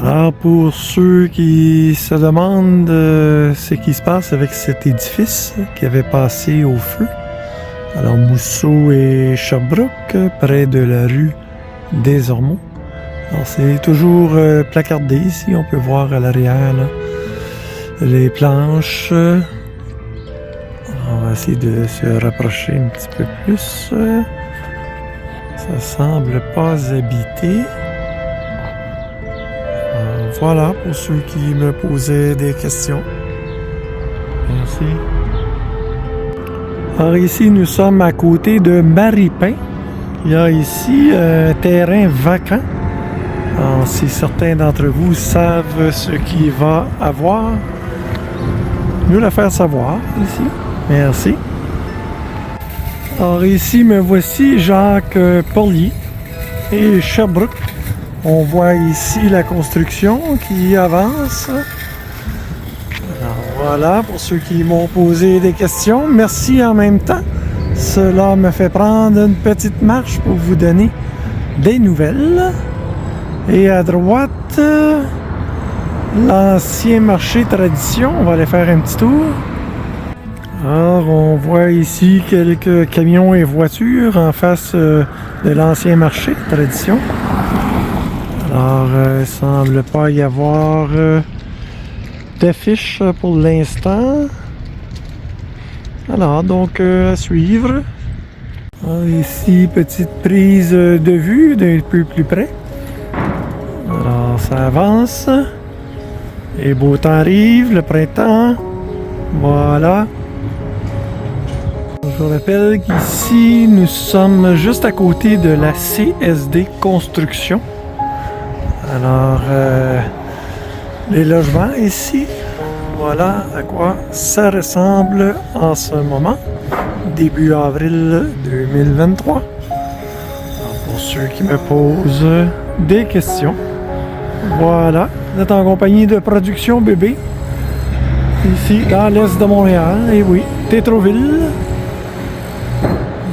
Alors, pour ceux qui se demandent ce qui se passe avec cet édifice qui avait passé au feu, alors Mousseau et Sherbrooke, près de la rue des Ormeaux. Alors, c'est toujours placardé ici, on peut voir à l'arrière là, les planches. Alors, on va essayer de se rapprocher un petit peu plus. Ça semble pas habité. Voilà pour ceux qui me posaient des questions. Merci. Alors ici, nous sommes à côté de Maripin. Il y a ici un terrain vacant. Alors, si certains d'entre vous savent ce qu'il va avoir, nous le faire savoir ici. Merci. Alors ici, me voici Jacques Porlier et Sherbrooke. On voit ici la construction qui avance. Alors voilà, pour ceux qui m'ont posé des questions, merci en même temps. Cela me fait prendre une petite marche pour vous donner des nouvelles. Et à droite, l'ancien marché Tradition. On va aller faire un petit tour. Alors, on voit ici quelques camions et voitures en face de l'ancien marché Tradition. Alors, il ne semble pas y avoir d'affiche pour l'instant. Alors, donc, à suivre. Alors, ici, petite prise de vue d'un peu plus près. Alors, ça avance. Et beau temps arrive, le printemps. Voilà. Je vous rappelle qu'ici, nous sommes juste à côté de la CSD Construction. Alors, les logements ici, voilà à quoi ça ressemble en ce moment, début avril 2023. Alors, pour ceux qui me posent des questions, voilà, vous êtes en compagnie de Production Bébé, ici dans l'est de Montréal, et oui, Tétroville,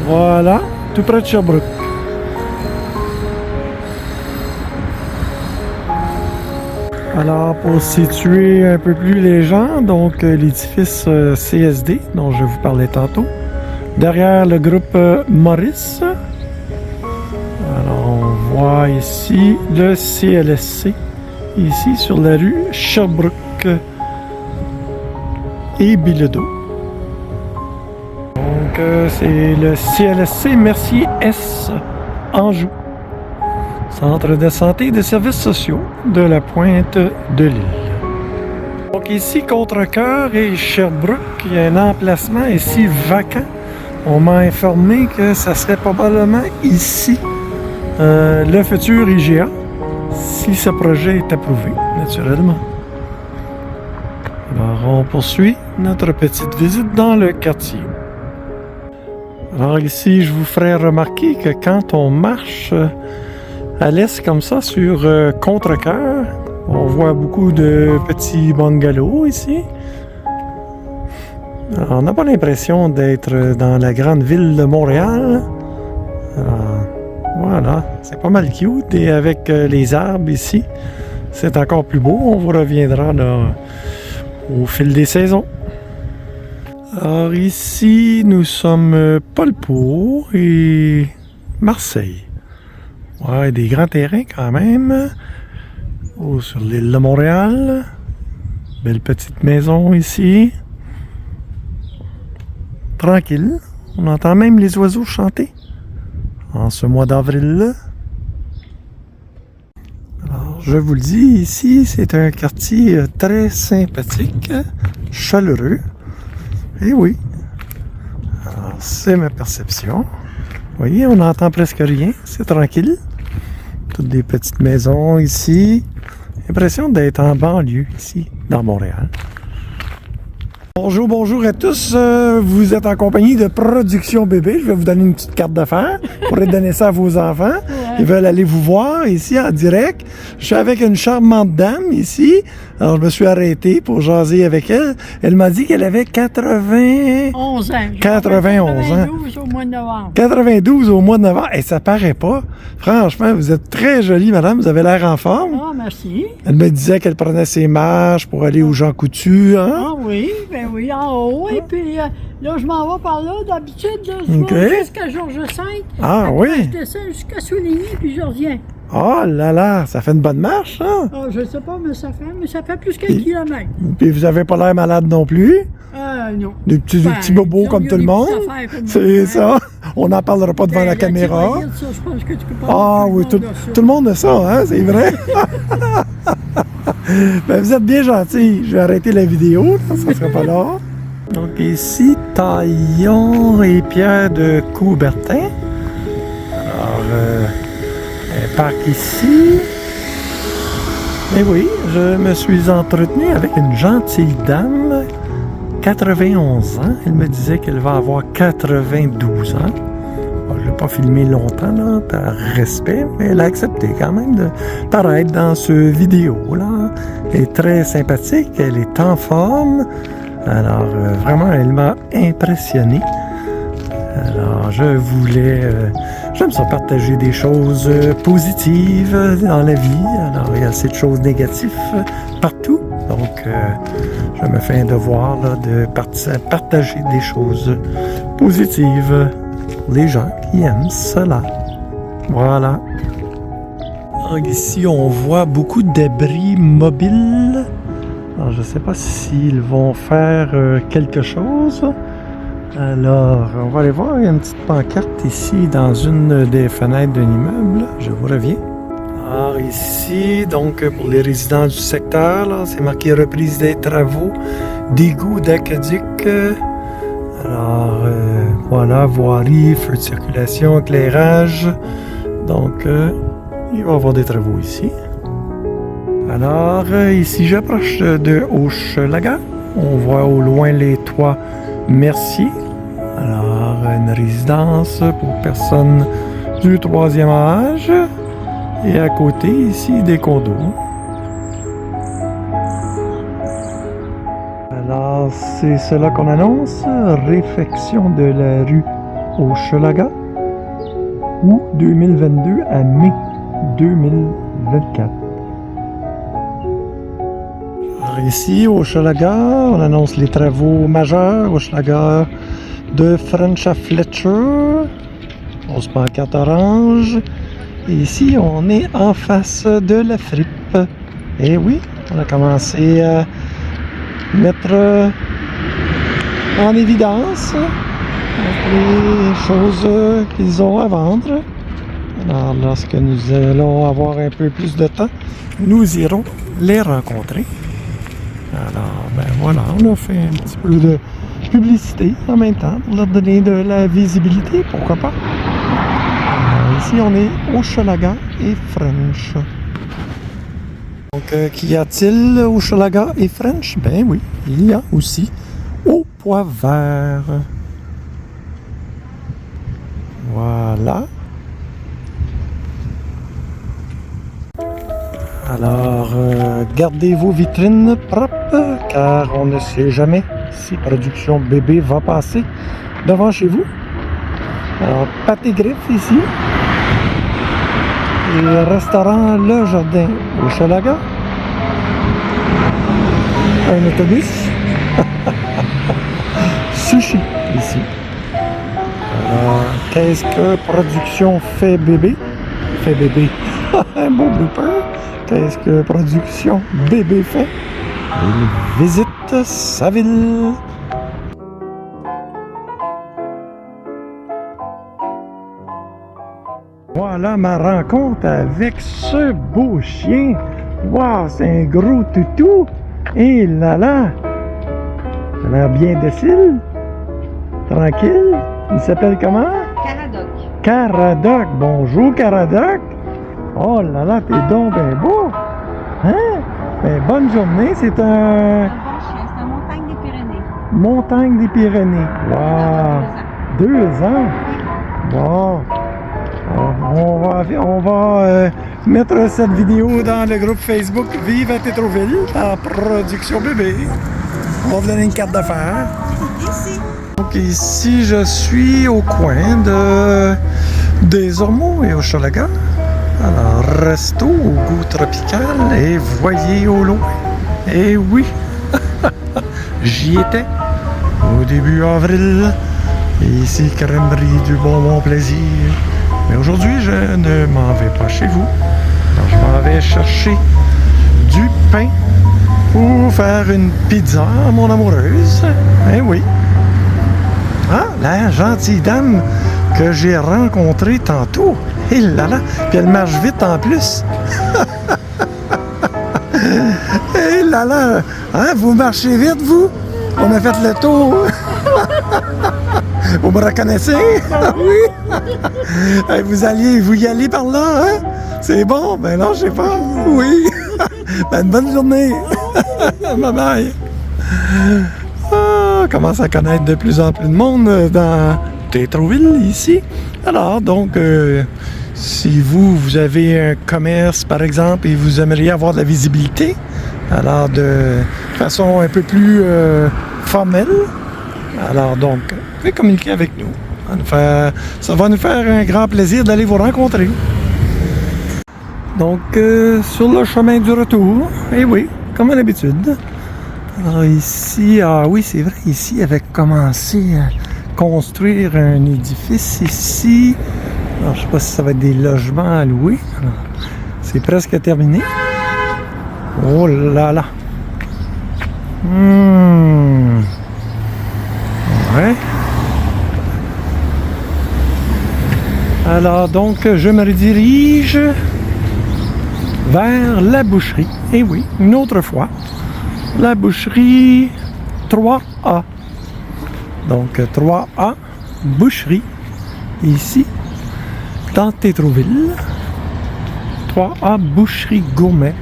voilà, tout près de Sherbrooke. Alors, pour situer un peu plus les gens, donc l'édifice CSD, dont je vous parlais tantôt. Derrière le groupe Maurice. Alors, on voit ici le CLSC, ici sur la rue Sherbrooke et Bilodeau. Donc, c'est le CLSC Mercier-S Anjou. Centre de santé et de services sociaux de la Pointe de l'Île. Donc ici, Contrecœur et Sherbrooke, il y a un emplacement ici vacant. On m'a informé que ça serait probablement ici le futur IGA, si ce projet est approuvé, naturellement. Alors, on poursuit notre petite visite dans le quartier. Alors ici, je vous ferai remarquer que quand on marche à l'est comme ça, sur Contrecœur, on voit beaucoup de petits bungalows ici. Alors, on n'a pas l'impression d'être dans la grande ville de Montréal. Alors, voilà, c'est pas mal cute. Et avec les arbres ici, c'est encore plus beau. On vous reviendra là, au fil des saisons. Alors ici, nous sommes Paulpot et Marseille. Ouais, des grands terrains quand même. Oh, sur l'île de Montréal. Belle petite maison ici. Tranquille. On entend même les oiseaux chanter en ce mois d'avril-là. Alors, je vous le dis, ici, c'est un quartier très sympathique, chaleureux. Et oui. Alors, c'est ma perception. Vous voyez, on n'entend presque rien. C'est tranquille. Toutes des petites maisons ici. Impression d'être en banlieue ici, dans Montréal. Bonjour, bonjour à tous. Vous êtes en compagnie de Production Bébé. Je vais vous donner une petite carte d'affaires pour donner ça à vos enfants. Ils veulent aller vous voir ici en direct. Je suis avec une charmante dame ici. Alors, je me suis arrêté pour jaser avec elle. Elle m'a dit qu'elle avait 11 ans. 91 ans. 92 au mois de novembre. 92 au mois de novembre. Et ça paraît pas. Franchement, vous êtes très jolie, madame. Vous avez l'air en forme. Ah, merci. Elle me disait qu'elle prenait ses marches pour aller au Jean Coutu. Hein? Ah oui, ben oui, en haut. Et puis là, je m'en vais par là. D'habitude, là, je OK. vais jusqu'à Georges V. Ah Après, oui. je descends jusqu'à Souligny, puis je reviens. Oh là là, ça fait une bonne marche, hein? Ah, je sais pas, mais ça fait plus qu'un kilomètre. Puis vous avez pas l'air malade non plus. Non. Des petits Ben, bobos disons, comme il y a tout le des monde. petites affaires comme C'est ça. ça. On n'en parlera pas devant Ben, la caméra. thyroïde, ça, je pense que tu peux pas Ah dire oui, tout tout, le monde a ça. tout le monde a ça, hein? C'est vrai. Ben, vous êtes bien gentil. Je vais arrêter la vidéo, là, ça ne sera pas là. Donc ici, Taillon et Pierre de Coubertin. Alors, un parc ici. Et oui, je me suis entretenu avec une gentille dame, 91 ans. Elle me disait qu'elle va avoir 92 ans. Bon, je ne l'ai pas filmé longtemps, là, par respect, mais elle a accepté quand même de paraître dans ce vidéo-là. Elle est très sympathique, elle est en forme. Alors, vraiment, elle m'a impressionné. Alors, j'aime ça partager des choses positives dans la vie. Alors, il y a assez de choses négatives partout. Donc, je me fais un devoir là, de partager des choses positives pour les gens qui aiment cela. Voilà. Alors, ici, on voit beaucoup de débris mobiles. Alors, je ne sais pas s'ils vont faire quelque chose. Alors, on va aller voir. Il y a une petite pancarte ici dans une des fenêtres d'un immeuble. Je vous reviens. Alors, ici, donc, pour les résidents du secteur, là, c'est marqué reprise des travaux d'égout d'aqueduc. Alors, voilà, voirie, feu de circulation, éclairage. Donc, il va y avoir des travaux ici. Alors, ici, j'approche de Hochelaga. On voit au loin les toits Mercier. Alors, une résidence pour personnes du 3e âge. Et à côté, ici, des condos. Alors, c'est cela qu'on annonce. Réfection de la rue Hochelaga. Août 2022 à mai 2024. Alors ici, au Hochelaga, on annonce les travaux majeurs. Hochelaga de French à Fletcher. On se pancarte orange. Et ici, on est en face de la fripe. Et oui, on a commencé à mettre en évidence les choses qu'ils ont à vendre. Alors, lorsque nous allons avoir un peu plus de temps, nous irons les rencontrer. Alors, ben voilà, on a fait un petit peu de publicité en même temps pour leur donner de la visibilité, pourquoi pas. Alors, ici, on est Hochelaga et French. Donc, qu'y a-t-il au Hochelaga et French? Ben oui, il y a aussi au Poivert. Voilà. Alors, gardez vos vitrines propres, car on ne sait jamais si Production Bébé va passer devant chez vous. Alors, pâte et griffes ici. Et restaurant Le Jardin au Hochelaga. Un autobus. Sushi ici. Alors, qu'est-ce que Production fait bébé? Fait bébé. Un beau blooper. Qu'est-ce que Production Bébé fait? Il visite sa ville. Voilà ma rencontre avec ce beau chien. Wow, c'est un gros toutou. Et là là, ça a l'air bien docile, tranquille. Il s'appelle comment? Caradoc. Caradoc. Bonjour Caradoc. Oh là là, t'es donc ben beau. Hein? Ben, bonne journée. C'est un Un bon chien, c'est un montagne des Pyrénées. montagne des Pyrénées. Wow. 2 ans. Wow. Alors, On va mettre cette vidéo dans le groupe Facebook Vive à Tétroville en production bébé. On va vous donner une carte d'affaires. Donc ici, je suis au coin des Ormeaux et Hochelaga. Alors, resto au goût tropical et voyez au loin. Et oui, j'y étais au début avril. Ici, crèmerie du bonbon plaisir. Mais aujourd'hui, je ne m'en vais pas chez vous. Alors, je m'en vais chercher du pain pour faire une pizza à mon amoureuse. Eh oui. Ah, la gentille dame que j'ai rencontrée tantôt. Et là là, puis elle marche vite en plus. Et là là, hein, vous marchez vite, vous? On a fait le tour. Vous me reconnaissez? Oui. Hey, vous y allez par là, hein? C'est bon? Ben non, je sais pas. Oui. Ben, une bonne journée. Bye bye. Ah, commence à connaître de plus en plus de monde dans Tétroville, ici. Alors, donc, si vous avez un commerce, par exemple, et vous aimeriez avoir de la visibilité, alors de façon un peu plus formelle, alors donc, vous pouvez communiquer avec nous. Ça va nous faire un grand plaisir d'aller vous rencontrer. Donc, sur le chemin du retour, eh oui, comme à l'habitude. Alors ici, ah oui, c'est vrai, ici, il avait commencé à construire un édifice ici. Alors, je ne sais pas si ça va être des logements à louer. Alors, c'est presque terminé. Oh là là! Ouais. Alors, donc, je me redirige vers la boucherie. Et oui, une autre fois. La boucherie 3A. Donc, 3A, boucherie, ici, dans Tétroville. 3A, boucherie gourmet.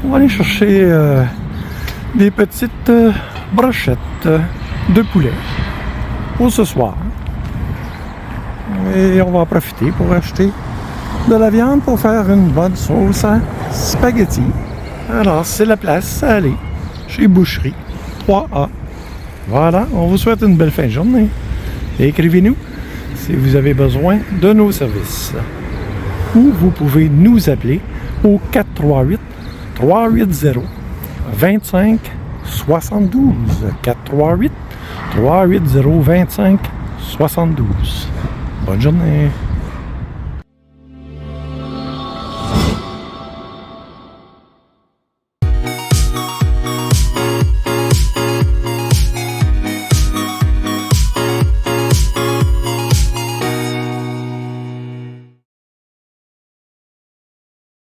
On va aller chercher des petites brochettes de poulet pour ce soir. Et on va en profiter pour acheter de la viande pour faire une bonne sauce à spaghetti. Alors, c'est la place à aller chez Boucherie 3A. Voilà, on vous souhaite une belle fin de journée. Et écrivez-nous si vous avez besoin de nos services. Ou vous pouvez nous appeler au 438 380 25 72. 438 380 25 72. Bonne journée.